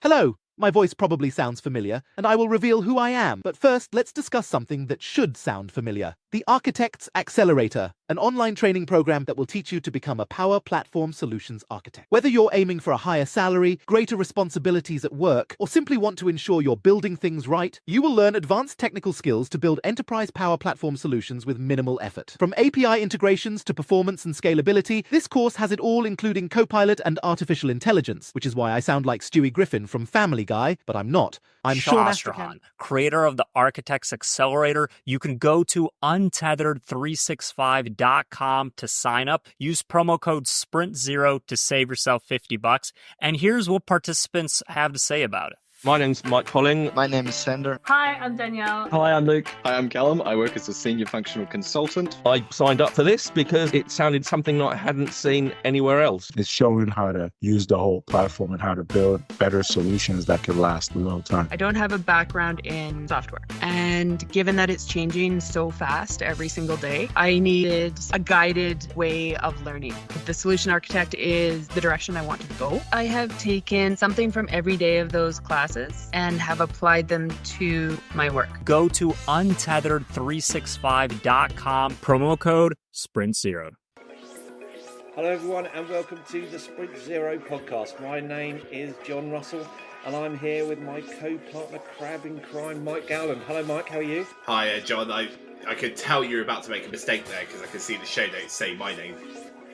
Hello, my voice probably sounds familiar, and I will reveal who I am. But first, let's discuss something that should sound familiar. The Architect's Accelerator, an online training program that will teach you to become a Power Platform Solutions architect. Whether you're aiming for a higher salary, greater responsibilities at work, or simply want to ensure you're building things right, you will learn advanced technical skills to build enterprise Power Platform solutions with minimal effort. From API integrations to performance and scalability, this course has it all, including Copilot and artificial intelligence, which is why I sound like Stewie Griffin from Family Guy, but I'm not. I'm Sean Astrahan, creator of the Architect's Accelerator. You can go to untethered365.com to sign up. Use promo code SPRINT0 to save yourself $50. And here's what participants have to say about it. My name's Mike Colling. My name is Sandra. Hi, I'm Danielle. Hi, I'm Luke. Hi, I'm Callum. I work as a senior functional consultant. I signed up for this because it sounded something that I hadn't seen anywhere else. It's showing how to use the whole platform and how to build better solutions that can last a long time. I don't have a background in software. And given that it's changing so fast every single day, I needed a guided way of learning. If the solution architect is the direction I want to go, I have taken something from every day of those classes and have applied them to my work. Go to untethered365.com, promo code SPRINT0. Hello everyone and welcome to the Sprint Zero podcast. My name is John Russell and I'm here with my co-partner crab in crime, Mike Gowland. Hello Mike, how are you? Hi John, I could tell you were about to make a mistake there because I could see the show notes say my name.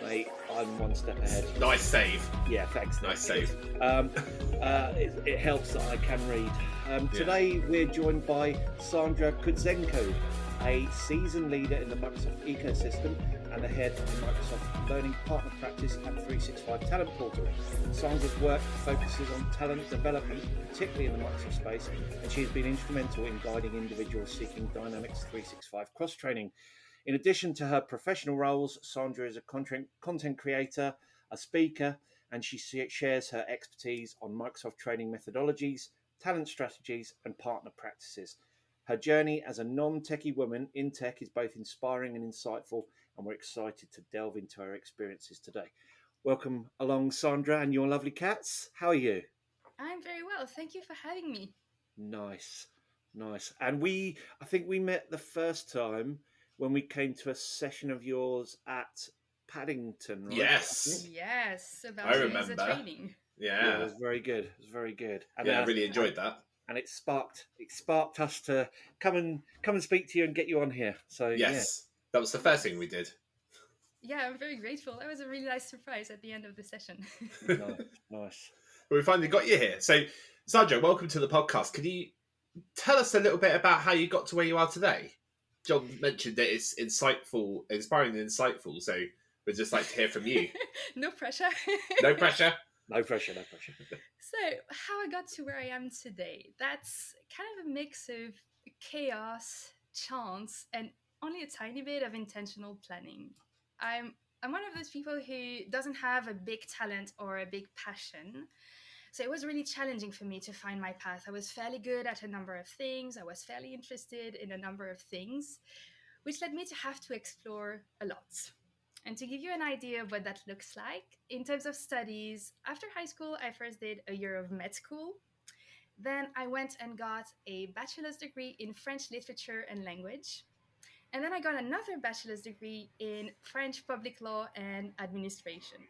Mate, I'm one step ahead. Nice save. Yeah, thanks. Nice save. It helps that I can read. Today we're joined by Sandra Koutzenko, a seasoned leader in the Microsoft ecosystem and the head of the Microsoft Learning Partner Practice and 365 Talent Portal. Sandra's work focuses on talent development, particularly in the Microsoft space, and she has been instrumental in guiding individuals seeking Dynamics 365 cross-training. In addition to her professional roles, Sandra is a content creator, a speaker, and she shares her expertise on Microsoft training methodologies, talent strategies, and partner practices. Her journey as a non-techie woman in tech is both inspiring and insightful, and we're excited to delve into her experiences today. Welcome along, Sandra, and your lovely cats. How are you? I'm very well. Thank you for having me. Nice. And I think we met the first time when we came to a session of yours at Paddington, right? Yes, about user training. Yeah, it was very good. And I really enjoyed that. And it sparked us to come and speak to you and get you on here. So yes, that was the first thing we did. Yeah, I'm very grateful. That was a really nice surprise at the end of the session. Nice. Well, we finally got you here. So, Sandra, welcome to the podcast. Can you tell us a little bit about how you got to where you are today? John mentioned that it's insightful, inspiring and insightful, so we'd just like to hear from you. No pressure. No pressure. No pressure. So, how I got to where I am today, that's kind of a mix of chaos, chance, and only a tiny bit of intentional planning. I'm one of those people who doesn't have a big talent or a big passion. So it was really challenging for me to find my path. I was fairly good at a number of things. I was fairly interested in a number of things, which led me to have to explore a lot. And to give you an idea of what that looks like, in terms of studies, after high school, I first did a year of med school. Then I went and got a bachelor's degree in French literature and language. And then I got another bachelor's degree in French public law and administration.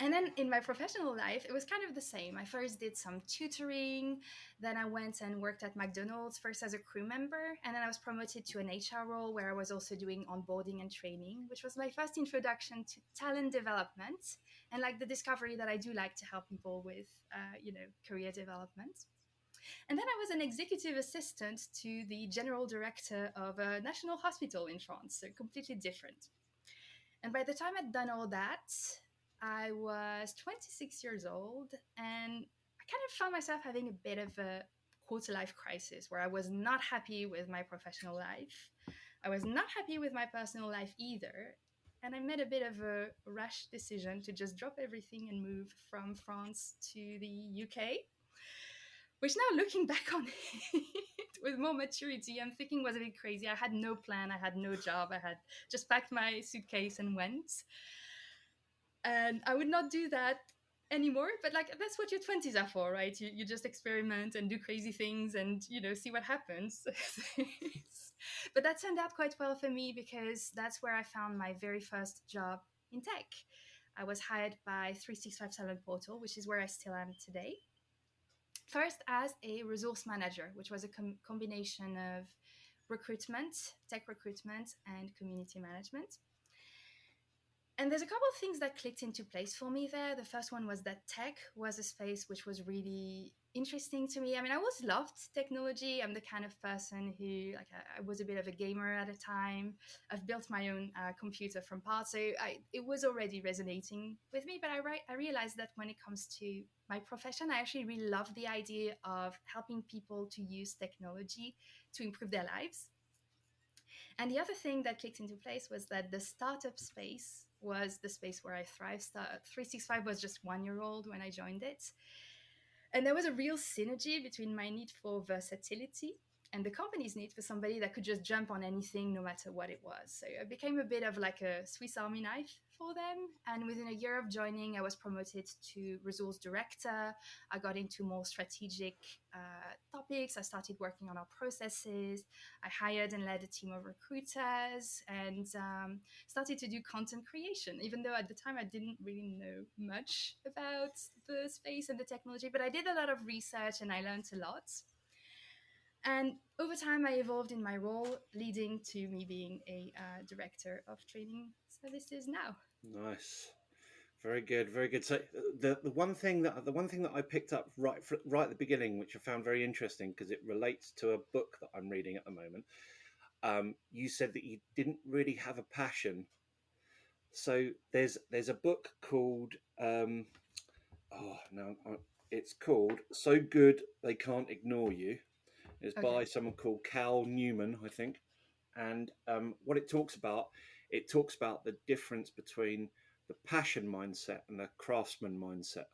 And then in my professional life, it was kind of the same. I first did some tutoring, then I went and worked at McDonald's, first as a crew member, and then I was promoted to an HR role where I was also doing onboarding and training, which was my first introduction to talent development and like the discovery that I do like to help people with, career development. And then I was an executive assistant to the general director of a national hospital in France, so completely different. And by the time I'd done all that, I was 26 years old, and I kind of found myself having a bit of a quarter-life crisis where I was not happy with my professional life. I was not happy with my personal life either, and I made a bit of a rash decision to just drop everything and move from France to the UK, which now looking back on it with more maturity, I'm thinking was a bit crazy. I had no plan, I had no job, I had just packed my suitcase and went. And I would not do that anymore, but like that's what your 20s are for, right? You just experiment and do crazy things and see what happens. But that turned out quite well for me because that's where I found my very first job in tech. I was hired by 365 Talent Portal, which is where I still am today. First as a resource manager, which was a combination of recruitment, tech recruitment, and community management. And there's a couple of things that clicked into place for me there. The first one was that tech was a space which was really interesting to me. I mean, I always loved technology. I'm the kind of person who, like, I was a bit of a gamer at a time. I've built my own computer from parts, so it was already resonating with me. But I realized that when it comes to my profession, I actually really love the idea of helping people to use technology to improve their lives. And the other thing that kicked into place was that the startup space was the space where I thrive. 365 was just 1 year old when I joined it. And there was a real synergy between my need for versatility and the company's need for somebody that could just jump on anything no matter what it was. So I became a bit of like a Swiss Army knife for them. And within a year of joining, I was promoted to resource director. I got into more strategic topics. I started working on our processes. I hired and led a team of recruiters and started to do content creation, even though at the time I didn't really know much about the space and the technology, but I did a lot of research and I learned a lot. And over time, I evolved in my role, leading to me being a director of training services now. Nice, very good, very good. So the one thing that I picked up right at the beginning, which I found very interesting because it relates to a book that I'm reading at the moment. You said that you didn't really have a passion. So there's a book called it's called So Good They Can't Ignore You. It's by someone called Cal Newman, I think. And what it talks about the difference between the passion mindset and the craftsman mindset.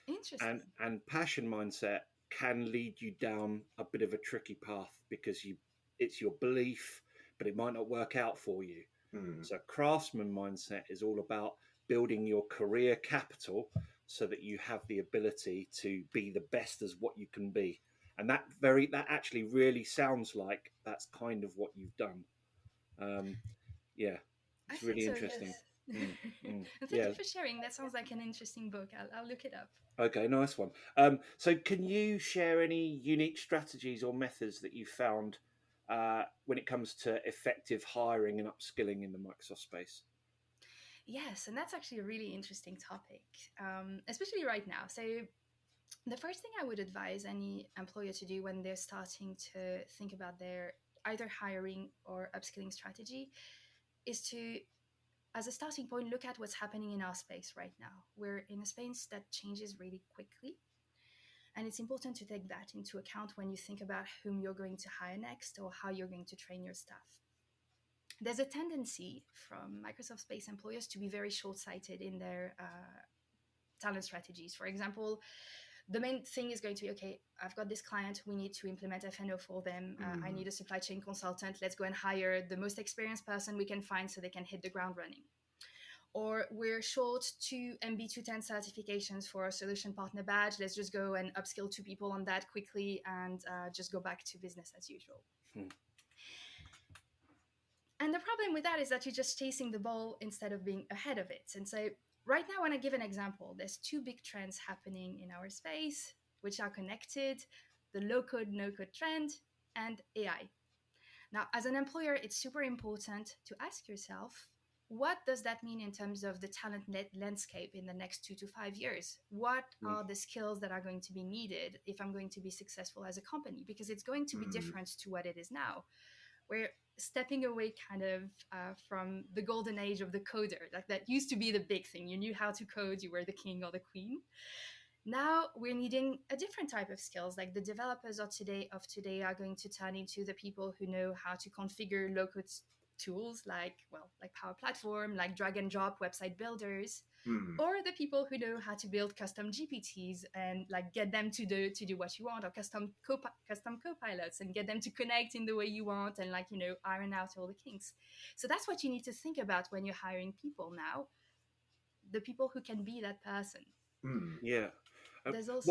Interesting. And passion mindset can lead you down a bit of a tricky path because it's your belief, but it might not work out for you. So craftsman mindset is all about building your career capital so that you have the ability to be the best as what you can be. And that actually really sounds like that's kind of what you've done. It's really interesting. Yes. Thank you for sharing. That sounds like an interesting book. I'll look it up. Okay, nice one. So can you share any unique strategies or methods that you found when it comes to effective hiring and upskilling in the Microsoft space? Yes, and that's actually a really interesting topic, especially right now. So the first thing I would advise any employer to do when they're starting to think about their either hiring or upskilling strategy is to, as a starting point, look at what's happening in our space right now. We're in a space that changes really quickly. And it's important to take that into account when you think about whom you're going to hire next or how you're going to train your staff. There's a tendency from Microsoft Space employers to be very short-sighted in their talent strategies. For example, the main thing is going to be, okay, I've got this client, we need to implement F&O for them. I need a supply chain consultant. Let's go and hire the most experienced person we can find so they can hit the ground running. Or we're short 2 MB210 certifications for our solution partner badge. Let's just go and upskill 2 people on that quickly and just go back to business as usual. And the problem with that is that you're just chasing the ball instead of being ahead of it. And so right now, when I give an example, there's 2 big trends happening in our space, which are connected: the low-code, no-code trend and AI. Now, as an employer, it's super important to ask yourself, what does that mean in terms of the talent landscape in the next 2 to 5 years? What are the skills that are going to be needed if I'm going to be successful as a company? Because it's going to be different to what it is now. We're stepping away kind of from the golden age of the coder. Like, that used to be the big thing. You knew how to code, you were the king or the queen. Now we're needing a different type of skills. Like, the developers of today are going to turn into the people who know how to configure low-code tools like Power Platform, like drag and drop website builders, or the people who know how to build custom GPTs and like get them to do what you want, or custom co-pilots and get them to connect in the way you want and iron out all the kinks. So that's what you need to think about when you're hiring people now, the people who can be that person. Mm. Yeah. There's also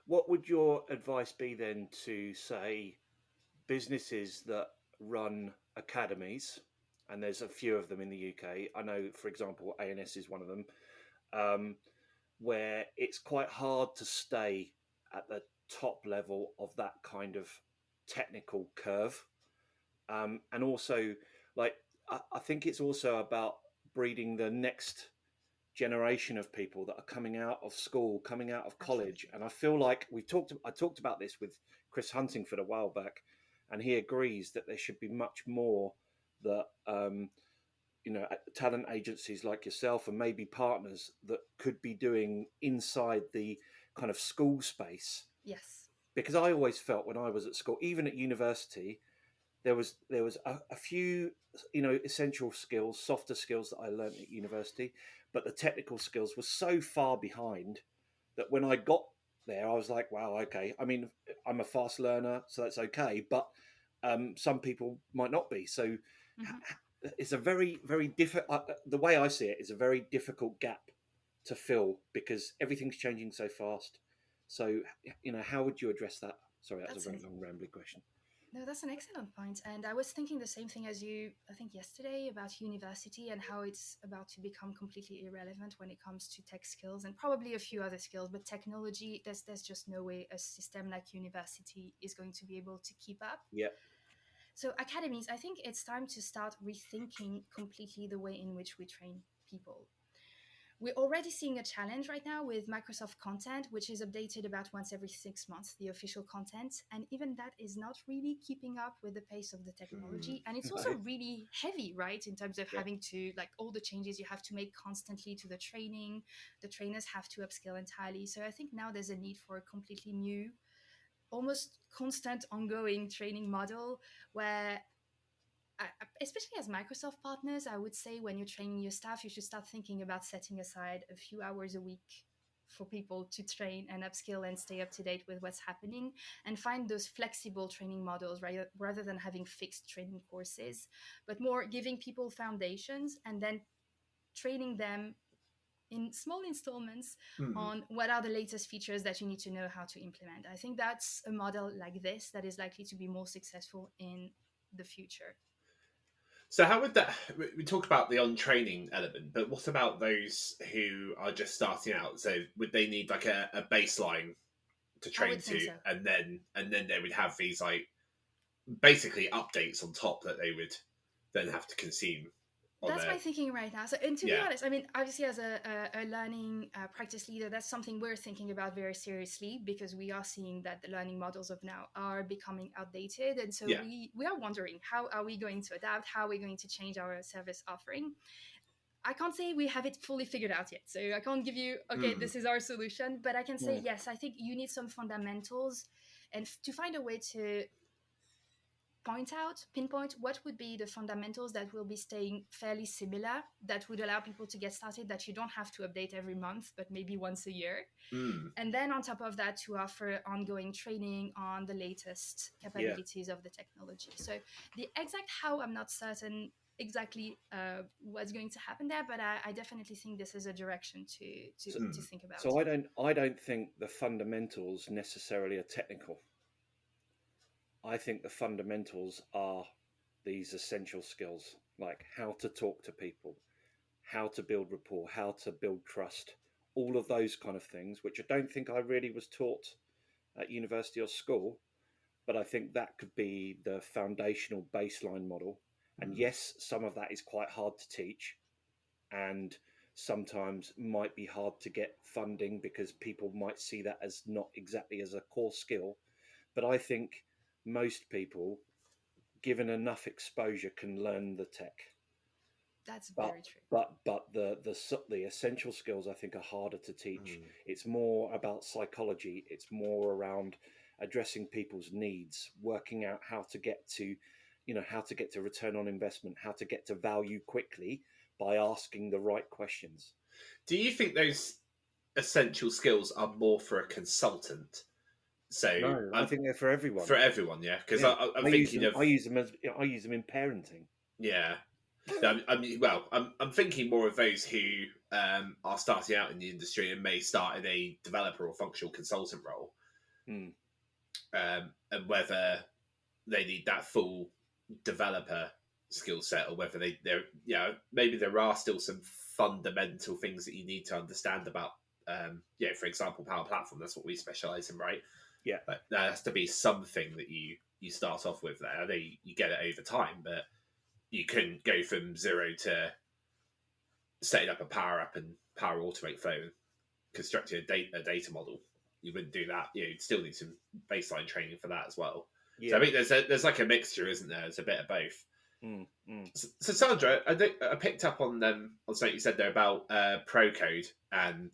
What would your advice be then to, say, businesses that run academies, and there's a few of them in the UK. I know, for example, A&S is one of them, where it's quite hard to stay at the top level of that kind of technical curve. And also, like, I think it's also about breeding the next generation of people that are coming out of school, coming out of college. Absolutely. And I feel like I talked about this with Chris Huntingford a while back, and he agrees that there should be much more that talent agencies like yourself and maybe partners that could be doing inside the kind of school space. Yes. Because I always felt when I was at school, even at university, there was a few essential skills, softer skills that I learned at university, but the technical skills were so far behind that when I got there, I was like, wow, okay. I mean, I'm a fast learner, so that's okay, but some people might not be. So it's a very, very difficult. The way I see it is a very difficult gap to fill because everything's changing so fast. So, how would you address that? Sorry, that was a very long, rambling question. No, that's an excellent point. And I was thinking the same thing as you, I think, yesterday about university and how it's about to become completely irrelevant when it comes to tech skills and probably a few other skills. But technology, there's just no way a system like university is going to be able to keep up. Yeah. So academies, I think it's time to start rethinking completely the way in which we train people. We're already seeing a challenge right now with Microsoft content, which is updated about once every 6 months, the official content. And even that is not really keeping up with the pace of the technology. And it's also really heavy, right? In terms of having to, like, all the changes you have to make constantly to the training. The trainers have to upskill entirely. So I think now there's a need for a completely new, almost constant ongoing training model where especially as Microsoft partners, I would say when you're training your staff, you should start thinking about setting aside a few hours a week for people to train and upskill and stay up to date with what's happening and find those flexible training models, right? Rather than having fixed training courses, but more giving people foundations and then training them in small installments on what are the latest features that you need to know how to implement. I think that's a model like this that is likely to be more successful in the future. So how would that? We talked about the on-training element, but what about those who are just starting out? So would they need like a baseline to train to, so. and then they would have these like basically updates on top that they would then have to consume? That's my thinking right now. So, and to be honest, I mean, obviously, as a learning practice leader, that's something we're thinking about very seriously because we are seeing that the learning models of now are becoming outdated, and so we are wondering how are we going to adapt, how are we going to change our service offering. I can't say we have it fully figured out yet, so I can't give you this is our solution, but I can say yes. I think you need some fundamentals, and to find a way to pinpoint what would be the fundamentals that will be staying fairly similar, that would allow people to get started, that you don't have to update every month, but maybe once a year. And then on top of that, to offer ongoing training on the latest capabilities of the technology. So the exact how, I'm not certain exactly what's going to happen there, but I definitely think this is a direction to think about. So I don't think the fundamentals necessarily are technical. I think the fundamentals are these essential skills, like how to talk to people, how to build rapport, how to build trust, all of those kind of things, which I don't think I really was taught at university or school. But I think that could be the foundational baseline model. And yes, some of that is quite hard to teach and sometimes might be hard to get funding because people might see that as not exactly as a core skill. But I think most people, given enough exposure, can learn the tech. That's very true. But the essential skills I think are harder to teach. It's more about psychology. It's more around addressing people's needs, working out how to get to return on investment, how to get to value quickly by asking the right questions. Do you think those essential skills are more for a consultant? So no, I think they're for everyone. For everyone, yeah. Because I'm thinking I use them in parenting. Yeah. I'm thinking more of those who are starting out in the industry and may start in a developer or functional consultant role, Mm. and whether they need that full developer skill set, or whether maybe there are still some fundamental things that you need to understand about. For example, Power Platform. That's what we specialize in, right? Yeah. But there has to be something that you start off with there. I know you get it over time, but you couldn't go from zero to setting up a Power App and Power Automate flow and constructing a data model. You wouldn't do that. You'd still need some baseline training for that as well. Yeah. So I think there's like a mixture, isn't there? There's a bit of both. So Sandra, I picked up on something you said there about pro code and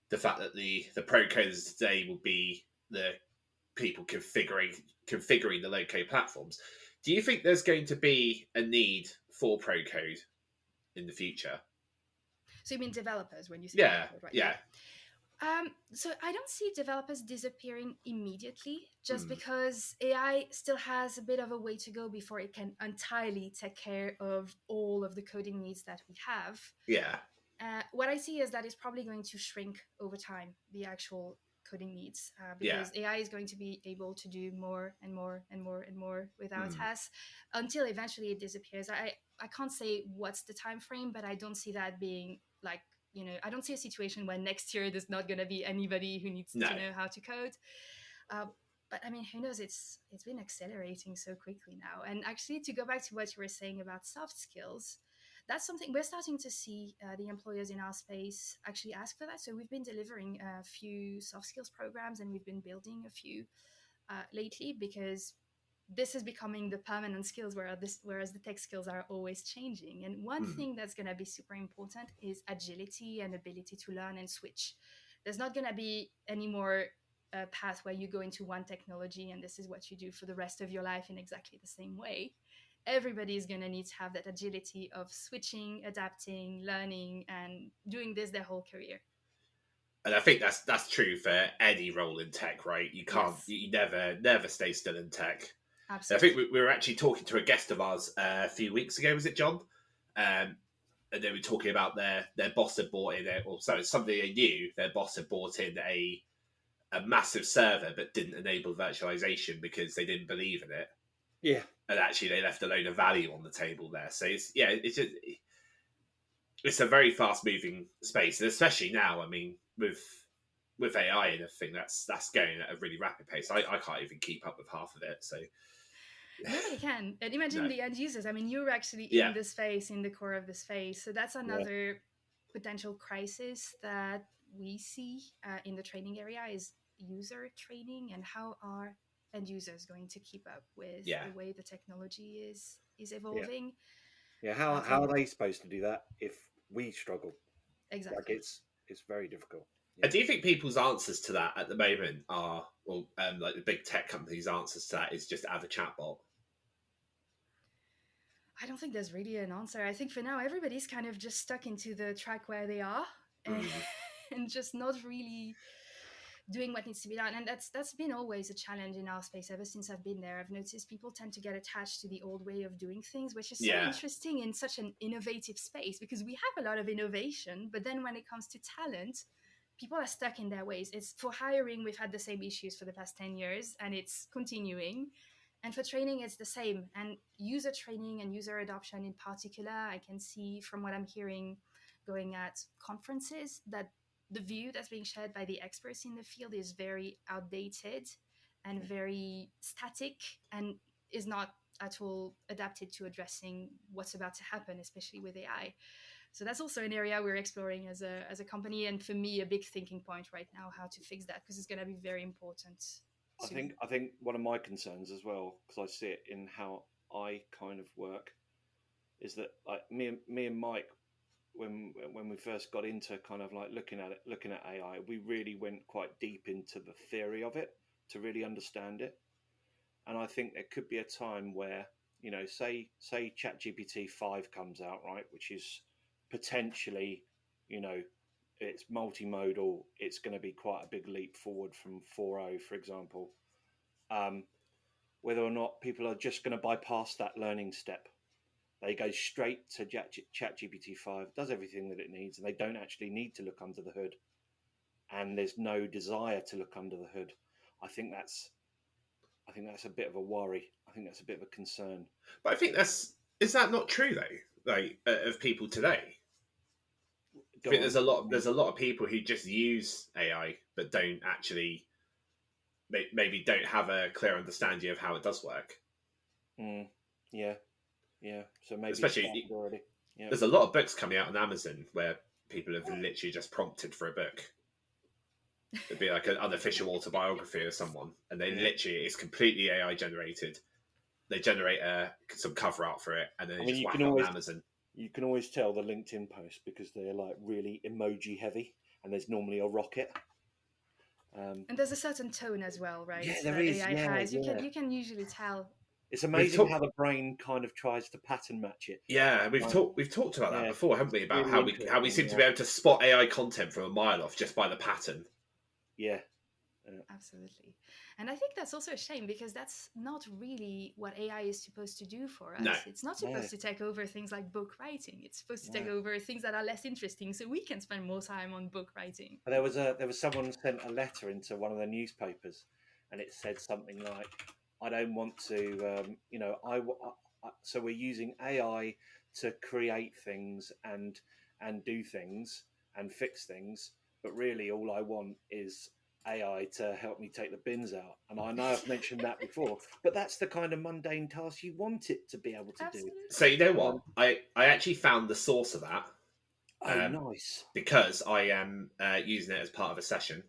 the fact that the pro coders today will be the people configuring the low code platforms. Do you think there's going to be a need for pro code in the future? So you mean developers when you say Yeah, code, right? yeah. So I don't see developers disappearing immediately, just because AI still has a bit of a way to go before it can entirely take care of all of the coding needs that we have. Yeah. What I see is that it's probably going to shrink over time, the actual coding needs, because AI is going to be able to do more and more and more and more with our tasks until eventually it disappears. I can't say what's the time frame, but I don't see that being like, I don't see a situation where next year there's not going to be anybody who needs to know how to code. But I mean, who knows? It's been accelerating so quickly now. And actually, to go back to what you were saying about soft skills, that's something we're starting to see the employers in our space actually ask for that. So we've been delivering a few soft skills programs, and we've been building a few lately, because this is becoming the permanent skills, whereas the tech skills are always changing. And one thing that's going to be super important is agility and ability to learn and switch. There's not going to be any more path where you go into one technology and this is what you do for the rest of your life in exactly the same way. Everybody is going to need to have that agility of switching, adapting, learning, and doing this their whole career. And I think that's true for any role in tech, right? You can't, you never stay still in tech. Absolutely. I think we were actually talking to a guest of ours a few weeks ago. Was it John? And they were talking about their boss had bought in it, or so something they knew. Their boss had bought in a massive server, but didn't enable virtualization because they didn't believe in it. Yeah, and actually they left a load of value on the table there. So it's a very fast moving space, and especially now. I mean, with AI and everything, that's going at a really rapid pace. I can't even keep up with half of it. So. Nobody can. And imagine the end users. I mean, you're actually in the space, in the core of the space. So that's another potential crisis that we see in the training area is user training, and how are end users going to keep up with the way the technology is evolving. Yeah. How are they supposed to do that if we struggle? Exactly. Like it's very difficult. And do you think people's answers to that at the moment are, like the big tech companies' answers to that is just add a chatbot? I don't think there's really an answer. I think for now, everybody's kind of just stuck into the track where they are and just not really doing what needs to be done. And that's been always a challenge in our space ever since I've been there. I've noticed people tend to get attached to the old way of doing things, which is so interesting in such an innovative space, because we have a lot of innovation, but then when it comes to talent, people are stuck in their ways. It's for hiring, we've had the same issues for the past 10 years, and it's continuing. And for training, it's the same. And user training and user adoption in particular, I can see from what I'm hearing going at conferences that the view that's being shared by the experts in the field is very outdated and very static, and is not at all adapted to addressing what's about to happen, especially with AI. So that's also an area we're exploring as a company, and for me, a big thinking point right now, how to fix that, because it's going to be very important. I think one of my concerns as well, because I see it in how I kind of work, is that like me and Mike, when we first got into kind of like looking at AI, we really went quite deep into the theory of it to really understand it. And I think there could be a time where, say ChatGPT 5 comes out, right, which is potentially, it's multimodal. It's going to be quite a big leap forward from 4.0, for example. Whether or not people are just going to bypass that learning step They go straight to ChatGPT 5, does everything that it needs, and they don't actually need to look under the hood. And there's no desire to look under the hood. I think that's a bit of a worry. I think that's a bit of a concern. But I think is that not true though? Like of people today, I think there's a lot of people who just use AI but don't actually maybe don't have a clear understanding of how it does work. Yeah. So maybe especially already. Yeah. There's a lot of books coming out on Amazon where people have literally just prompted for a book. It'd be like an unofficial autobiography of someone, and they literally it's completely AI generated. They generate some cover art for it, and then just whack it on Amazon. You can always tell the LinkedIn posts because they're like really emoji heavy, and there's normally a rocket. And there's a certain tone as well, right? Yeah, there is. AI has. You can usually tell. It's amazing how the brain kind of tries to pattern match it. Yeah, we've talked about that before, haven't we? About really how we seem to be able to spot AI content from a mile off just by the pattern. Yeah. Absolutely. And I think that's also a shame because that's not really what AI is supposed to do for us. No. It's not supposed to take over things like book writing. It's supposed to take over things that are less interesting so we can spend more time on book writing. There was someone sent a letter into one of the newspapers and it said something like, I don't want to, so we're using AI to create things and do things and fix things, but really all I want is AI to help me take the bins out. And I know I've mentioned that before, but that's the kind of mundane task you want it to be able to do. So you know what? I actually found the source of that. Oh, nice. Because I am using it as part of a session.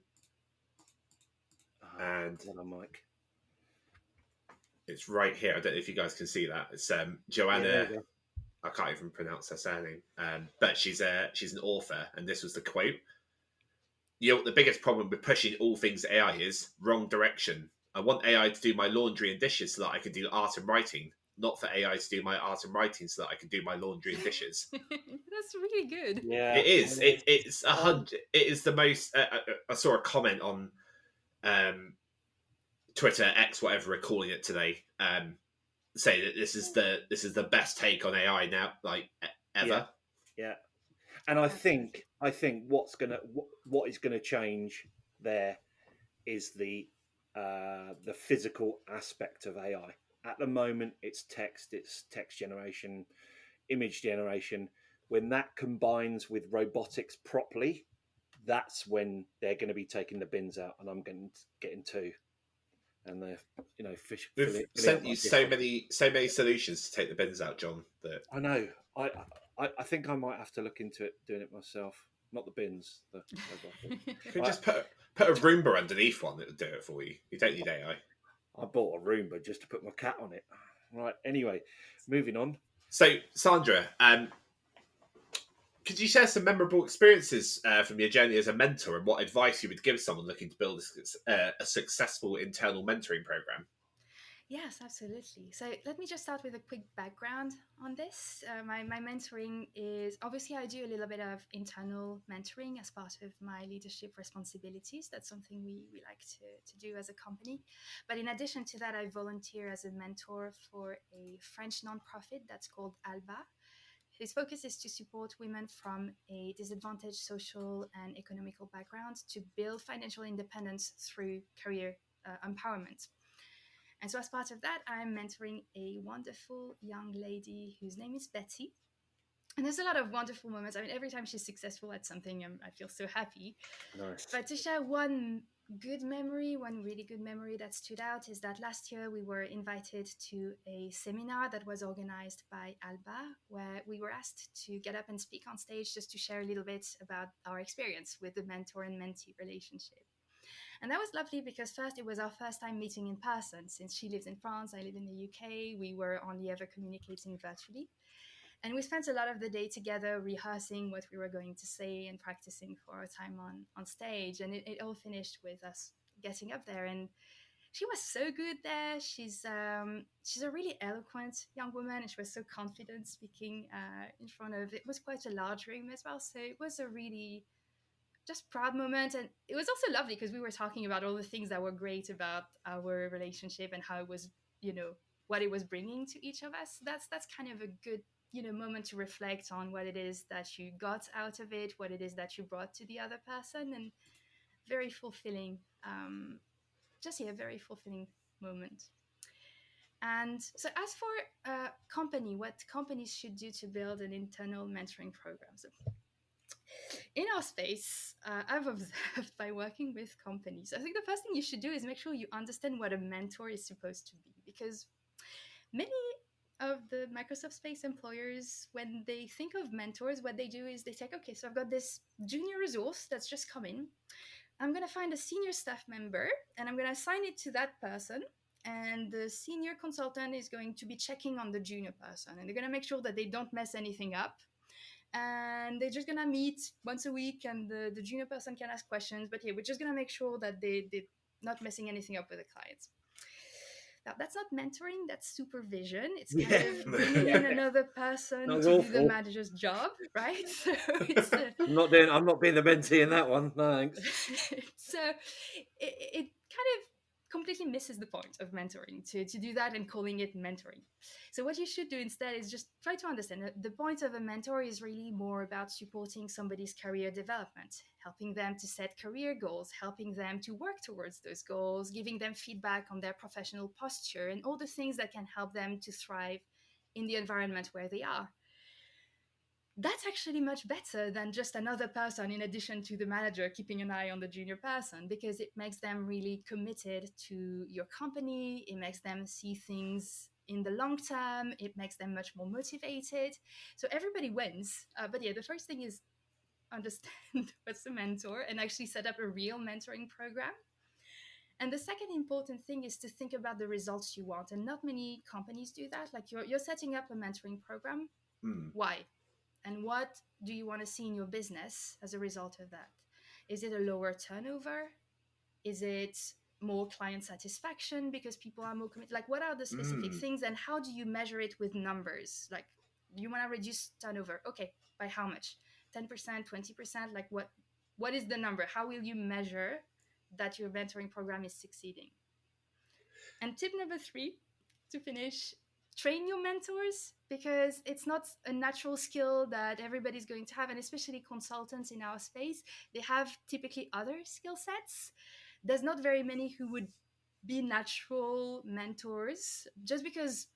And Mike. It's right here. I don't know if you guys can see that. It's Joanna. Yeah, I can't even pronounce her surname, but she's an author, and this was the quote. You know what the biggest problem with pushing all things AI is? Wrong direction. I want AI to do my laundry and dishes so that I can do art and writing, not for AI to do my art and writing so that I can do my laundry and dishes. That's really good. Yeah, it is. It's 100. It is the most. I saw a comment on Twitter, X, whatever we're calling it today, say that this is the best take on AI now, like ever. Yeah. And I think what is gonna change there is the physical aspect of AI. At the moment, it's text generation, image generation. When that combines with robotics properly, that's when they're going to be taking the bins out, and I'm getting two. And they're We've sent you so many solutions to take the bins out, John. That I know. I think I might have to look into it, doing it myself. Not the bins. You could just put a Roomba underneath one that would do it for you. You don't need AI. I bought a Roomba just to put my cat on it. Right. Anyway, moving on. So, Sandra, could you share some memorable experiences from your journey as a mentor and what advice you would give someone looking to build a successful internal mentoring program? Yes, absolutely. So let me just start with a quick background on this. My mentoring is, obviously I do a little bit of internal mentoring as part of my leadership responsibilities. That's something we like to do as a company. But in addition to that, I volunteer as a mentor for a French nonprofit that's called ALBA, whose focus is to support women from a disadvantaged social and economical background to build financial independence through career empowerment. And so as part of that, I'm mentoring a wonderful young lady whose name is Betty. And there's a lot of wonderful moments. I mean, every time she's successful at something, I feel so happy. Nice. But to share one really good memory that stood out is that last year we were invited to a seminar that was organized by ALBA, where we were asked to get up and speak on stage just to share a little bit about our experience with the mentor and mentee relationship. And that was lovely because first, it was our first time meeting in person. Since she lives in France, I live in the UK, we were only ever communicating virtually. And we spent a lot of the day together rehearsing what we were going to say and practicing for our time on stage. And it all finished with us getting up there. And she was so good there. She's a really eloquent young woman, and she was so confident speaking in front of, it was quite a large room as well. So it was a really just proud moment. And it was also lovely because we were talking about all the things that were great about our relationship and how it was, what it was bringing to each of us. That's kind of a good moment to reflect on what it is that you got out of it, what it is that you brought to the other person, and very fulfilling. Very fulfilling moment. And so, as for company, what companies should do to build an internal mentoring program. So, in our space, I've observed by working with companies, I think the first thing you should do is make sure you understand what a mentor is supposed to be, because many of the Microsoft Space employers, when they think of mentors, what they do is they think, okay, so I've got this junior resource that's just come in. I'm going to find a senior staff member and I'm going to assign it to that person. And the senior consultant is going to be checking on the junior person. And they're going to make sure that they don't mess anything up. And they're just going to meet once a week and the junior person can ask questions. But yeah, we're just going to make sure that they're not messing anything up with the clients. Now, that's not mentoring, that's supervision. It's kind of bringing in another person to do the manager's job, right? So it's I'm not being the mentee in that one, thanks. So it kind of completely misses the point of mentoring to do that and calling it mentoring. So what you should do instead is just try to understand that the point of a mentor is really more about supporting somebody's career development, helping them to set career goals, helping them to work towards those goals, giving them feedback on their professional posture and all the things that can help them to thrive in the environment where they are. That's actually much better than just another person in addition to the manager keeping an eye on the junior person, because it makes them really committed to your company. It makes them see things in the long term. It makes them much more motivated. So everybody wins. But yeah, the first thing is understand what's a mentor and actually set up a real mentoring program. And the second important thing is to think about the results you want. And not many companies do that. Like you're setting up a mentoring program. Why? And what do you want to see in your business as a result of that? Is it a lower turnover? Is it more client satisfaction because people are more committed? Like, what are the specific things and how do you measure it with numbers? Like, you want to reduce turnover. Okay, by how much? 10%, 20%? Like, what is the number? How will you measure that your mentoring program is succeeding? And tip number 3, to finish, train your mentors, because it's not a natural skill that everybody's going to have, and especially consultants in our space, they have typically other skill sets. There's not very many who would be natural mentors, just because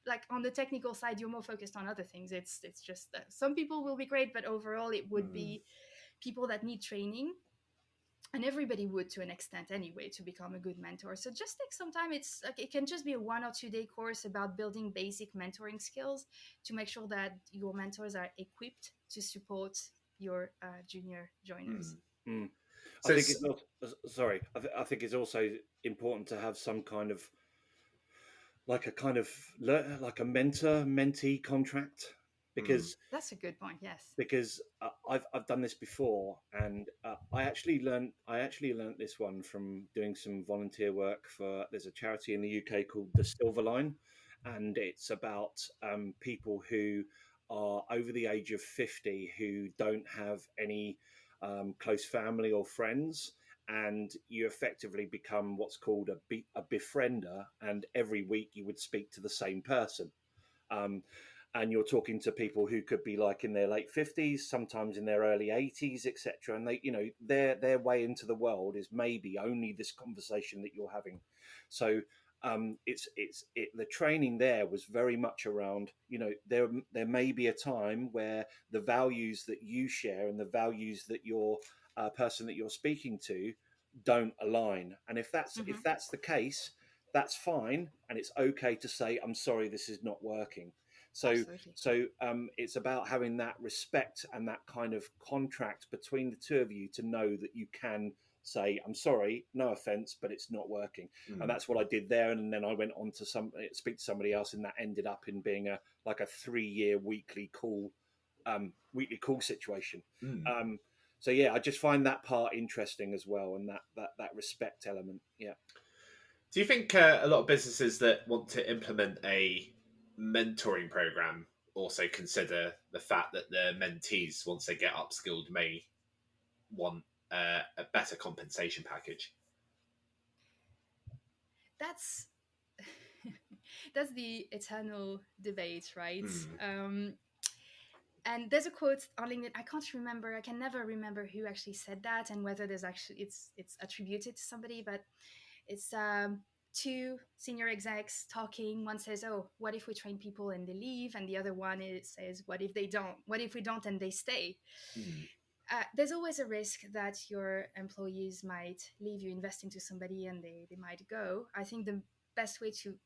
like on the technical side you're more focused on other things. It's just that some people will be great, but overall it would be people that need training. And everybody would to an extent anyway to become a good mentor. So just take some time. It's like it can just be a 1 or 2 day course about building basic mentoring skills to make sure that your mentors are equipped to support your junior joiners. So I think it's not. Sorry, I think it's also important to have some kind of like a mentor-mentee contract, because that's a good point. Yes, because I've done this before, and I actually learned this one from doing some volunteer work for. There's a charity in the UK called the Silver Line, and it's about people who are over the age of 50 who don't have any close family or friends, and you effectively become what's called a befriender, and every week you would speak to the same person. And you're talking to people who could be like in their late 50s, sometimes in their early 80s, etc. And they, their way into the world is maybe only this conversation that you're having. So the training there was very much around, there may be a time where the values that you share and the values that your person that you're speaking to don't align. And if that's the case, that's fine, and it's okay to say, I'm sorry, this is not working. So it's about having that respect and that kind of contract between the two of you to know that you can say, I'm sorry, no offense, but it's not working. And that's what I did there. And then I went on to speak to somebody else, and that ended up in being a 3-year weekly call situation. So yeah, I just find that part interesting as well, and that respect element. Yeah. Do you think a lot of businesses that want to implement a mentoring program also consider the fact that their mentees, once they get upskilled, may want a better compensation package? that's the eternal debate, right? Mm. And there's a quote on LinkedIn. I can't remember. I can never remember who actually said that and whether there's actually it's attributed to somebody. But it's two senior execs talking. One says, "Oh, what if we train people and they leave?" And the other one says, "What if they don't? What if we don't and they stay?" Mm. There's always a risk that your employees might leave. You invest into somebody and they might go. I think the best way to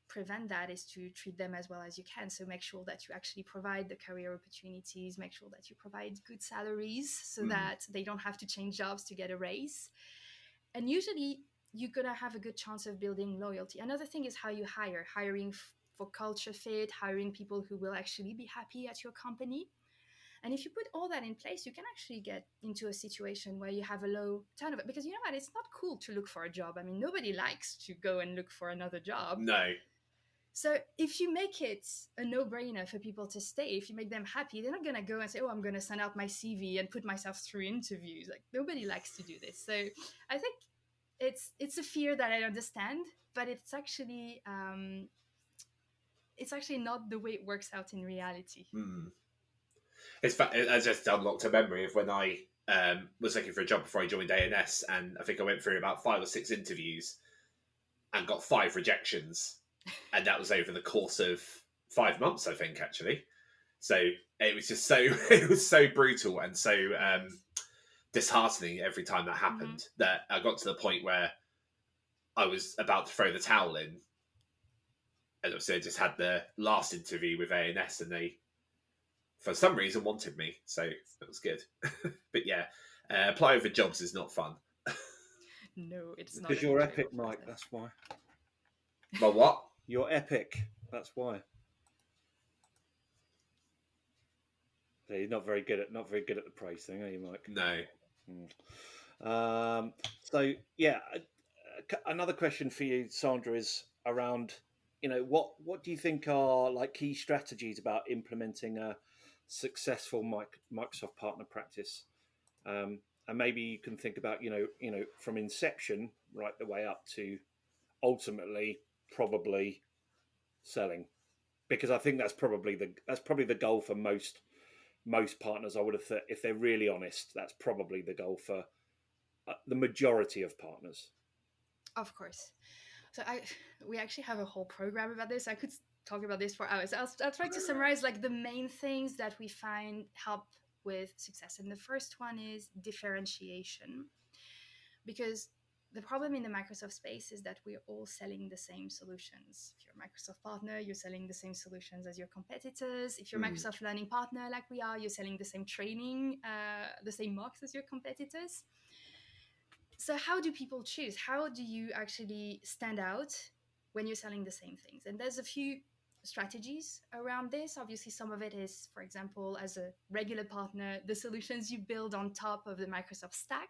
prevent that is to treat them as well as you can. So make sure that you actually provide the career opportunities, make sure that you provide good salaries so that they don't have to change jobs to get a raise. And usually you're going to have a good chance of building loyalty. Another thing is how you hire, hiring for culture fit, hiring people who will actually be happy at your company. And if you put all that in place, you can actually get into a situation where you have a low turnover. Because you know what? It's not cool to look for a job. I mean, nobody likes to go and look for another job. No. So if you make it a no-brainer for people to stay, if you make them happy, they're not going to go and say, "Oh, I'm going to send out my CV and put myself through interviews." Like, nobody likes to do this. So I think it's a fear that I understand, but it's actually not the way it works out in reality. Mm. I just unlocked a memory of when I was looking for a job before I joined A&S, and I think I went through about 5 or 6 interviews and got 5 rejections, and that was over the course of 5 months, I think, actually. So it was just it was so brutal and so disheartening every time that happened that I got to the point where I was about to throw the towel in, and obviously I just had the last interview with A&S, and they, for some reason, wanted me, so that was good. But yeah, applying for jobs is not fun. No, it's not. Because you're epic, Mike. That's why. But what? You're epic. That's why. So you're not very good at the praise thing, are you, Mike? No. So yeah, another question for you, Sandra, is around, what do you think are like key strategies about implementing a successful Microsoft partner practice? And maybe you can think about, from inception right the way up to ultimately probably selling, because I think that's probably the goal for most partners. I would have thought, if they're really honest, that's probably the goal for the majority of partners. Of course. So we actually have a whole program about this. I could talk about this for hours. I'll try to summarize like the main things that we find help with success. And the first one is differentiation, because the problem in the Microsoft space is that we're all selling the same solutions. If you're a Microsoft partner, you're selling the same solutions as your competitors. If you're a Microsoft Learning partner like we are, you're selling the same training, the same mocks as your competitors. So how do people choose? How do you actually stand out when you're selling the same things? And there's a few strategies around this. Obviously, some of it is, for example, as a regular partner, the solutions you build on top of the Microsoft stack.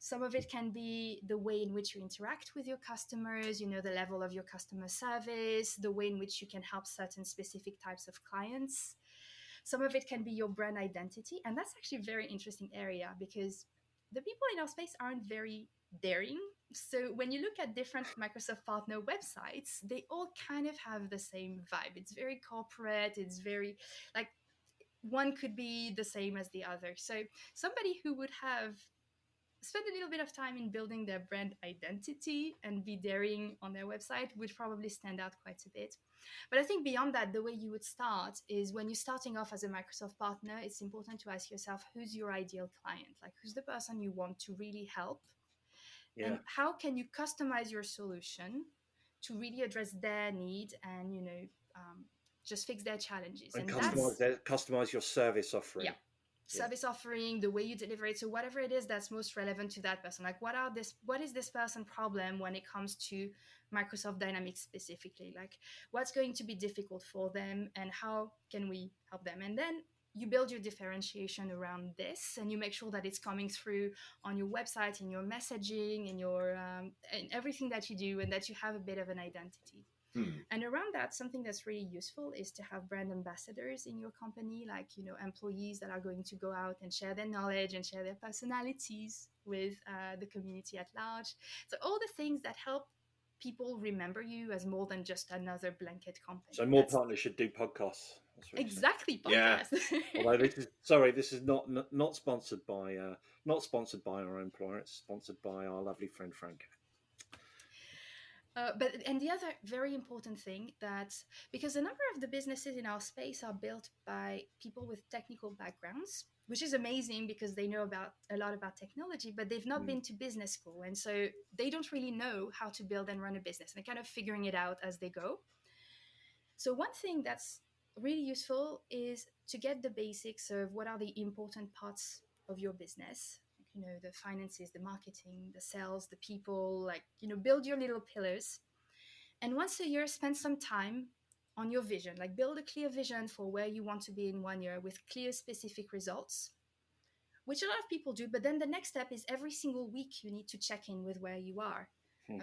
Some of it can be the way in which you interact with your customers, the level of your customer service, the way in which you can help certain specific types of clients. Some of it can be your brand identity. And that's actually a very interesting area, because the people in our space aren't very daring. So when you look at different Microsoft partner websites, they all kind of have the same vibe. It's very corporate. It's very like one could be the same as the other. So somebody who would have spend a little bit of time in building their brand identity and be daring on their website would probably stand out quite a bit. But I think beyond that, the way you would start is when you're starting off as a Microsoft partner, it's important to ask yourself, who's your ideal client? Like, who's the person you want to really help? Yeah. And how can you customize your solution to really address their need and, just fix their challenges? And customize your service offering. Yeah. Service offering, the way you deliver it. So whatever it is that's most relevant to that person, like what is this person problem when it comes to Microsoft Dynamics specifically? Like, what's going to be difficult for them and how can we help them? And then you build your differentiation around this, and you make sure that it's coming through on your website, in your messaging, in your in everything that you do, and that you have a bit of an identity. And around that, something that's really useful is to have brand ambassadors in your company, like, employees that are going to go out and share their knowledge and share their personalities with the community at large. So all the things that help people remember you as more than just another blanket company. So more partners should do podcasts. That's what you're saying. Exactly, Yeah. podcast. Although this is not sponsored by our employer. It's sponsored by our lovely friend Frank. And the other very important thing that, because a number of the businesses in our space are built by people with technical backgrounds, which is amazing because they know a lot about technology, but they've not been to business school. And so they don't really know how to build and run a business. They're kind of figuring it out as they go. So one thing that's really useful is to get the basics of what are the important parts of your business. The finances, the marketing, the sales, the people, build your little pillars. And once a year, spend some time on your vision, build a clear vision for where you want to be in 1 year with clear, specific results, which a lot of people do. But then the next step is every single week, you need to check in with where you are.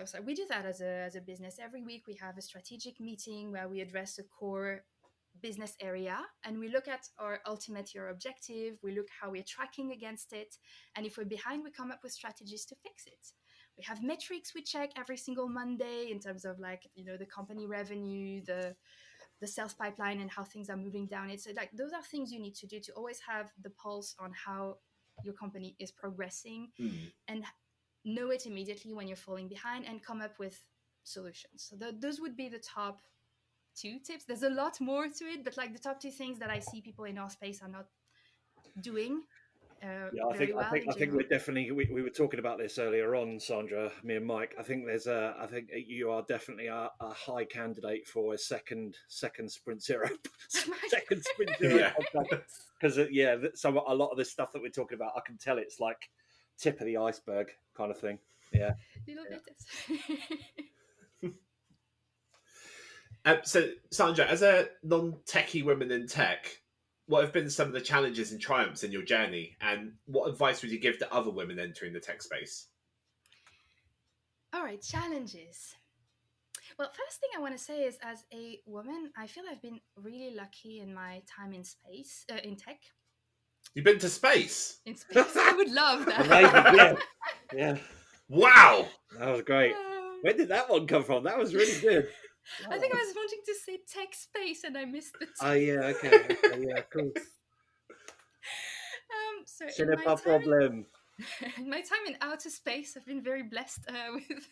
So we do that as a business. Every week we have a strategic meeting where we address a core business area and we look at our ultimate year objective. We look how we're tracking against it. And if we're behind, we come up with strategies to fix it. We have metrics we check every single Monday in terms of the company revenue, the sales pipeline and how things are moving down. It's those are things you need to do to always have the pulse on how your company is progressing and know it immediately when you're falling behind and come up with solutions. So those would be the top 2 tips. There's a lot more to it, but the top 2 things that I see people in our space are not doing I think we're definitely. We were talking about this earlier on, Sandra, me and Mike. I think I think you are definitely a high candidate for a second Sprint Zero, second Sprint Zero because a lot of this stuff that we're talking about, I can tell it's like tip of the iceberg kind of thing. Yeah, little bit. So, Sandra, as a non-techie woman in tech, what have been some of the challenges and triumphs in your journey, and what advice would you give to other women entering the tech space? All right, challenges. Well, first thing I want to say is, as a woman, I feel I've been really lucky in my time in space, in tech. You've been to space? In space, I would love that. Amazing, yeah. Wow, that was great. Where did that one come from? That was really good. Wow. I think I was wanting to say tech space and I missed the T. Oh yeah, okay, yeah, cool. So in my time in outer space, I've been very blessed with.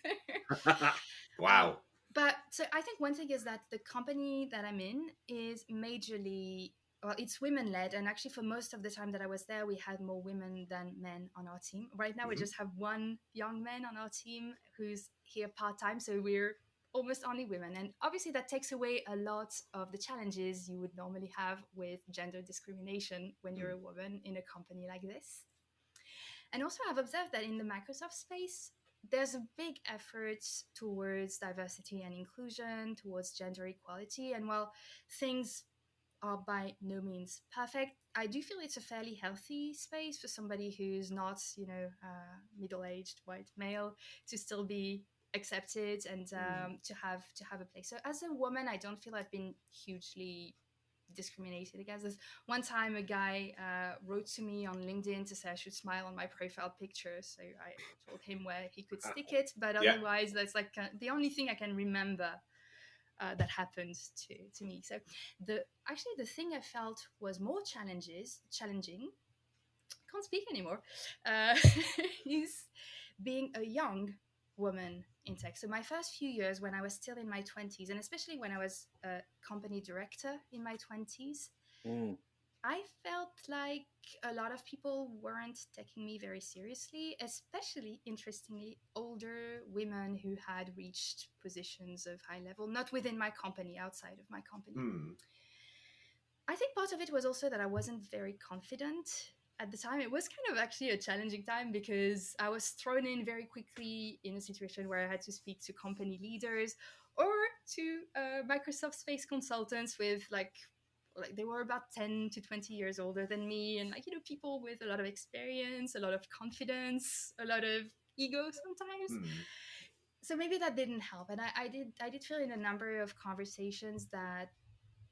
Wow. But so I think one thing is that the company that I'm in is majorly, well, it's women-led, and actually for most of the time that I was there, we had more women than men on our team. Right now, we just have one young man on our team who's here part-time, so we're almost only women. And obviously that takes away a lot of the challenges you would normally have with gender discrimination when you're a woman in a company like this. And also I've observed that in the Microsoft space, there's a big effort towards diversity and inclusion, towards gender equality. And while things are by no means perfect, I do feel it's a fairly healthy space for somebody who's not, middle-aged white male to still be accepted and to have a place. So as a woman, I don't feel I've been hugely discriminated against. There's one time a guy wrote to me on LinkedIn to say I should smile on my profile picture, so I told him where he could stick it, but otherwise that's the only thing I can remember that happened to me. So the thing I felt was more challenging, can't speak anymore, is being a young woman in tech. So my first few years when I was still in my 20s, and especially when I was a company director in my 20s, I felt like a lot of people weren't taking me very seriously, especially, interestingly, older women who had reached positions of high level, not within my company, outside of my company. I think part of it was also that I wasn't very confident at the time. It was kind of actually a challenging time because I was thrown in very quickly in a situation where I had to speak to company leaders or to Microsoft space consultants with they were about 10 to 20 years older than me, and people with a lot of experience, a lot of confidence, a lot of ego sometimes. So maybe that didn't help. And I did feel in a number of conversations that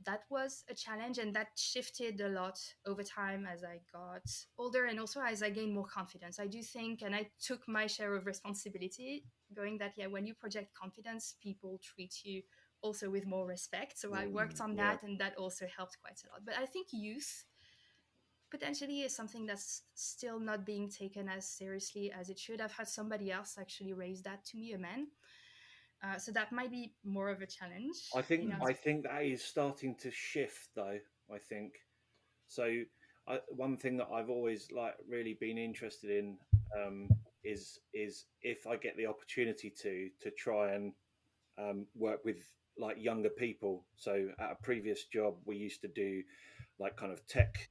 that was a challenge, and that shifted a lot over time as I got older and also as I gained more confidence. I do think, and I took my share of responsibility, going that, yeah, when you project confidence, people treat you also with more respect. So I worked on that, and that also helped quite a lot. But I think youth potentially is something that's still not being taken as seriously as it should. I've had somebody else actually raise that to me, a man. So that might be more of a challenge. I think that is starting to shift, though. I think so. One thing that I've always really been interested in is if I get the opportunity to try and work with younger people. So at a previous job, we used to do kind of tech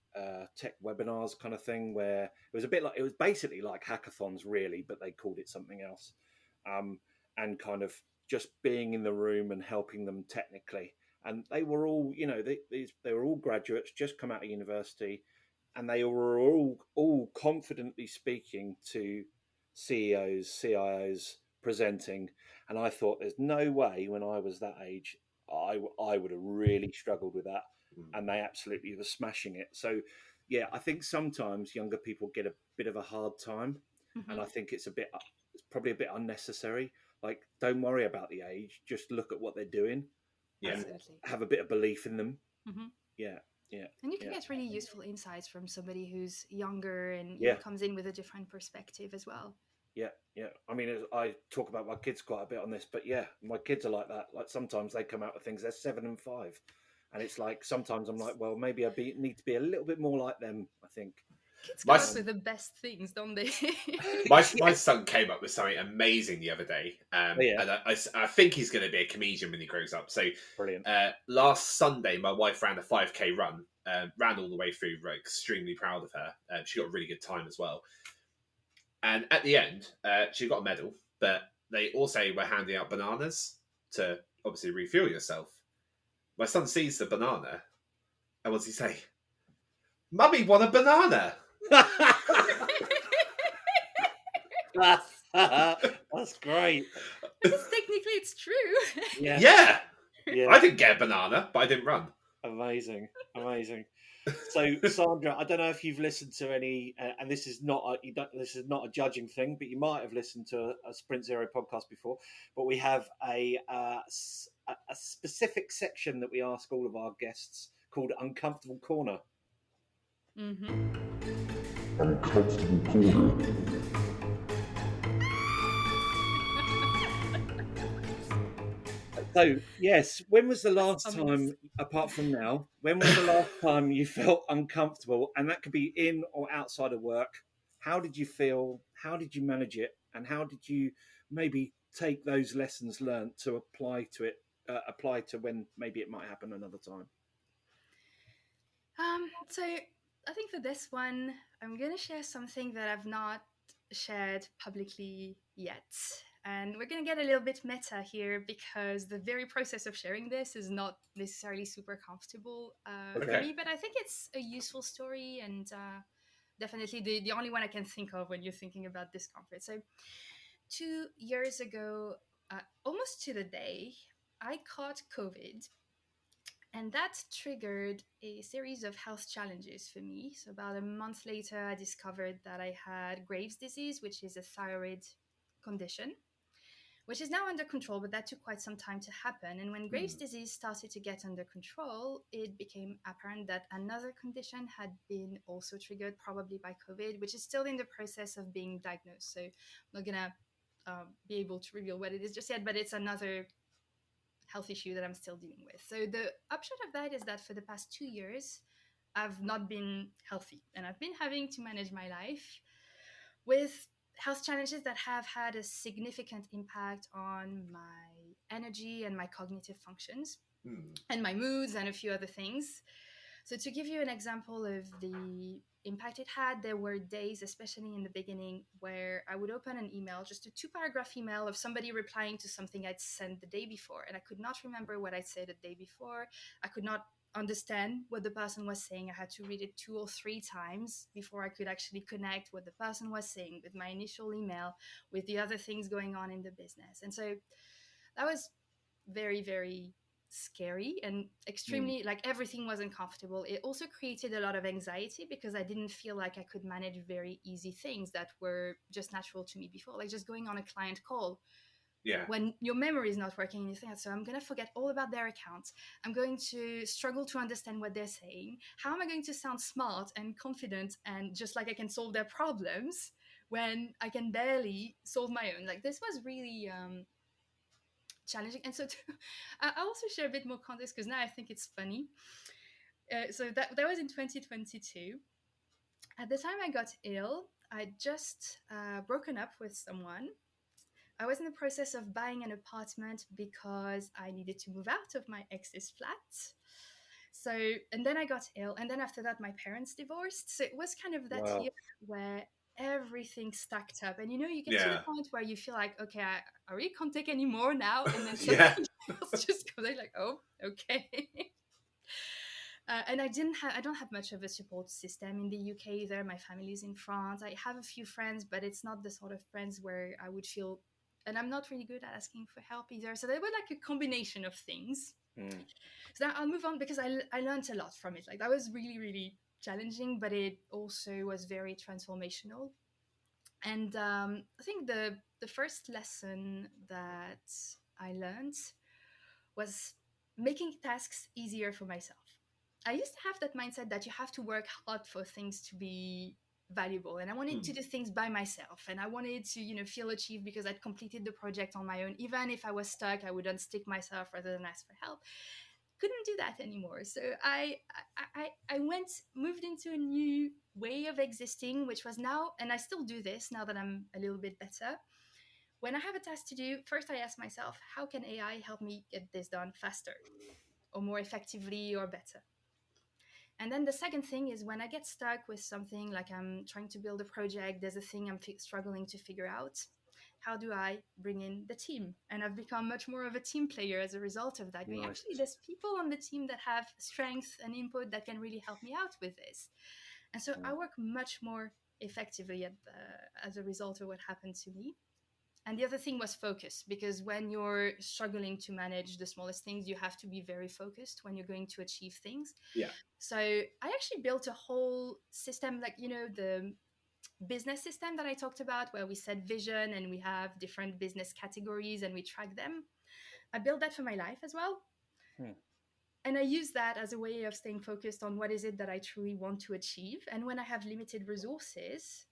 webinars kind of thing, where it was basically like hackathons really, but they called it something else, and kind of just being in the room and helping them technically. And they were all, they were all graduates, just come out of university, and they were all confidently speaking to CEOs, CIOs, presenting. And I thought, there's no way when I was that age, I would have really struggled with that. And they absolutely were smashing it. So, yeah, I think sometimes younger people get a bit of a hard time, and I think it's probably a bit unnecessary. Like, don't worry about the age; just look at what they're doing, and have a bit of belief in them. Yeah, yeah. And you can get really useful insights from somebody who's younger and comes in with a different perspective as well. Yeah, yeah. I mean, I talk about my kids quite a bit on this, but yeah, my kids are like that. Like sometimes they come out with things, they're 7 and 5. And it's like, sometimes I'm like, well, maybe need to be a little bit more like them, I think. Kids come up with the best things, don't they? my son came up with something amazing the other day. And I think he's going to be a comedian when he grows up. So brilliant. Last Sunday, my wife ran a 5K run, ran all the way through. We're extremely proud of her. She got a really good time as well. And at the end, she got a medal, but they also were handing out bananas to obviously refuel yourself. My son sees the banana, and what does he say? Mummy, want a banana? That's great. Because technically it's true. Yeah. I didn't get a banana, but I didn't run. Amazing. So, Sandra, I don't know if you've listened to any, and this is not a judging thing, but you might have listened to a Sprint Zero podcast before. But we have a specific section that we ask all of our guests called Uncomfortable Corner. Uncomfortable Corner. So, yes, when was the last time, apart from now, when was the last time you felt uncomfortable? And that could be in or outside of work. How did you feel? How did you manage it? And how did you maybe take those lessons learned to apply to when maybe it might happen another time? So I think for this one, I'm going to share something that I've not shared publicly yet. And we're going to get a little bit meta here because the very process of sharing this is not necessarily super comfortable for me, but I think it's a useful story and definitely the only one I can think of when you're thinking about discomfort. So 2 years ago, almost to the day, I caught COVID. And that triggered a series of health challenges for me. So about a month later, I discovered that I had Graves' disease, which is a thyroid condition, which is now under control, but that took quite some time to happen. And when Graves' disease started to get under control, it became apparent that another condition had been also triggered, probably by COVID, which is still in the process of being diagnosed. So I'm not going to be able to reveal what it is just yet, but it's another health issue that I'm still dealing with. So the upshot of that is that for the past 2 years, I've not been healthy, and I've been having to manage my life with health challenges that have had a significant impact on my energy and my cognitive functions and my moods and a few other things. So to give you an example of the impact it had, there were days, especially in the beginning, where I would open an email, just a 2-paragraph email of somebody replying to something I'd sent the day before. And I could not remember what I'd said the day before. I could not understand what the person was saying. I had to read it 2 or 3 times before I could actually connect what the person was saying with my initial email, with the other things going on in the business. And so that was very, very scary and extremely like everything was uncomfortable. It also created a lot of anxiety because I didn't feel like I could manage very easy things that were just natural to me before, like just going on a client call. Yeah. When your memory is not working and you think, so I'm going to forget all about their account. I'm going to struggle to understand what they're saying. How am I going to sound smart and confident and just like I can solve their problems when I can barely solve my own? Like this was really challenging. And so I'll also share a bit more context because now I think it's funny. So that was in 2022. At the time I got ill, I'd just broken up with someone. I was in the process of buying an apartment because I needed to move out of my ex's flat. So, and then I got ill. And then after that, my parents divorced. So it was kind of that year where everything stacked up. And, you know, you get to the point where you feel like, okay, I really can't take any more now. And then something else just goes like, oh, okay. And I don't have much of a support system in the UK either. My family's in France. I have a few friends, but it's not the sort of friends where I would feel, and I'm not really good at asking for help either. So they were like a combination of things. So now I'll move on because I learned a lot from it. Like that was really, really challenging, but it also was very transformational. And I think the first lesson that I learned was making tasks easier for myself. I used to have that mindset that you have to work hard for things to be valuable, and I wanted to do things by myself, and I wanted to, you know, feel achieved because I'd completed the project on my own. Even if I was stuck, I would unstick myself rather than ask for help. Couldn't do that anymore. So I moved into a new way of existing, which was now, and I still do this now that I'm a little bit better. When I have a task to do, first I ask myself, how can AI help me get this done faster or more effectively or better? And then the second thing is when I get stuck with something, like I'm trying to build a project, there's a thing I'm struggling to figure out. How do I bring in the team? And I've become much more of a team player as a result of that. Right. Actually, there's people on the team that have strength and input that can really help me out with this. And so I work much more effectively as a result of what happened to me. And the other thing was focus, because when you're struggling to manage the smallest things, you have to be very focused when you're going to achieve things. Yeah. So I actually built a whole system, like, you know, the business system that I talked about, where we set vision and we have different business categories and we track them. I built that for my life as well. And I use that as a way of staying focused on what is it that I truly want to achieve. And when I have limited resources,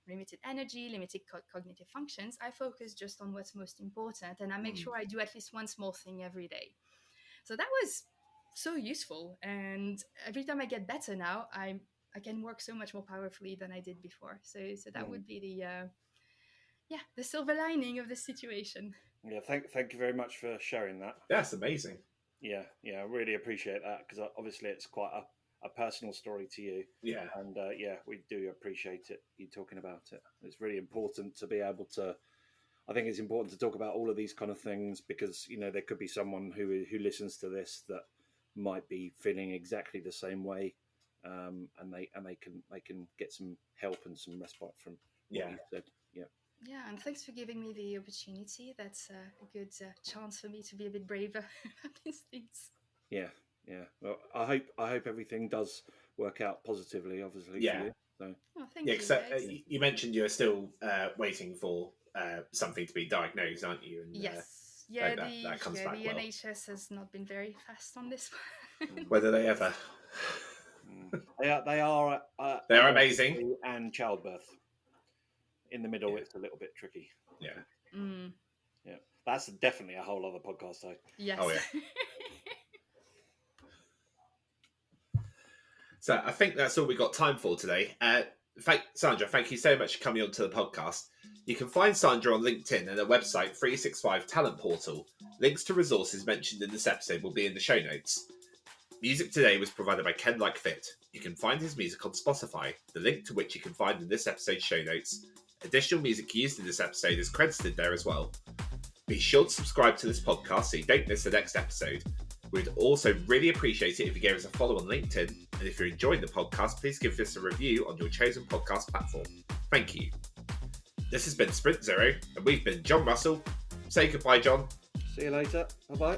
limited energy, limited cognitive functions, I focus just on what's most important, and I make sure I do at least one small thing every day. So that was so useful, and every time I get better now, I can work so much more powerfully than I did before. So that would be the silver lining of the situation. Yeah, thank you very much for sharing that. That's amazing. Yeah, I really appreciate that, because obviously it's quite a personal story to you. Yeah. And we do appreciate it, you talking about it. It's really important to be able to, I think it's important to talk about all of these kind of things, because, you know, there could be someone who listens to this that might be feeling exactly the same way, and they can get some help and some respite from what you said. Yeah, and thanks for giving me the opportunity. That's a good chance for me to be a bit braver about these things. Yeah. Well, I hope everything does work out positively, obviously. Yeah. For you, so. Oh, thank you. You mentioned you're still waiting for something to be diagnosed, aren't you? And, yes. The NHS has not been very fast on this one. Whether they ever. They are amazing. And childbirth. In the middle, it's a little bit tricky. Yeah. Yeah. That's definitely a whole other podcast, though. Yes. Oh, yeah. So I think that's all we got time for today. Sandra, thank you so much for coming on to the podcast. You can find Sandra on LinkedIn and her website, 365 Talent Portal. Links to resources mentioned in this episode will be in the show notes. Music today was provided by Ken Like Fit. You can find his music on Spotify, the link to which you can find in this episode's show notes. Additional music used in this episode is credited there as well. Be sure to subscribe to this podcast so you don't miss the next episode. We'd also really appreciate it if you gave us a follow on LinkedIn, and if you're enjoying the podcast, please give us a review on your chosen podcast platform. Thank you. This has been Sprint Zero, and we've been John Russell. Say goodbye, John. See you later. Bye-bye.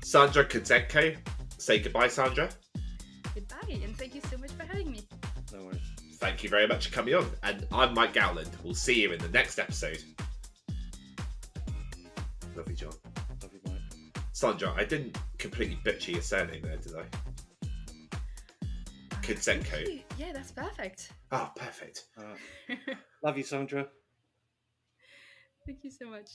Sandra Koutzenko. Say goodbye, Sandra. Goodbye, and thank you so much for having me. No worries. Thank you very much for coming on. And I'm Mike Gowland. We'll see you in the next episode. Love you, John. Love you, Mike. Sandra, I didn't completely butcher your surname there, did I? Koutzenko. Thank you. Yeah, that's perfect. Oh, perfect. Love you, Sandra. Thank you so much.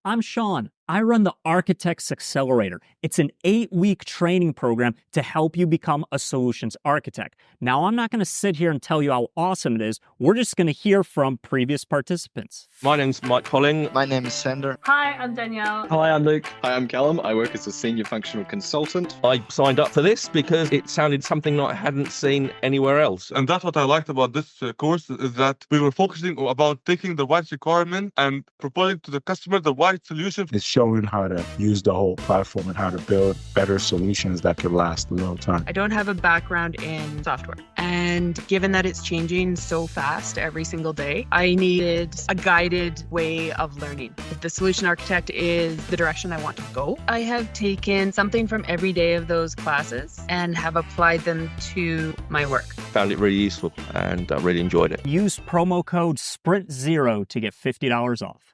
I'm Sean. I run the Architects Accelerator. It's an 8-week training program to help you become a solutions architect. Now, I'm not going to sit here and tell you how awesome it is. We're just going to hear from previous participants. My name's Mike Colling. My name is Sandra. Hi, I'm Danielle. Hi, I'm Luke. Hi, I'm Callum. I work as a senior functional consultant. I signed up for this because it sounded something that I hadn't seen anywhere else. And that's what I liked about this course, is that we were focusing about taking the right requirement and proposing to the customer the right solution. It's showing how to use the whole platform and how to build better solutions that could last a long time. I don't have a background in software. And given that it's changing so fast every single day, I needed a guided way of learning. If the solution architect is the direction I want to go, I have taken something from every day of those classes and have applied them to my work. Found it really useful and I really enjoyed it. Use promo code SPRINT0 to get $50 off.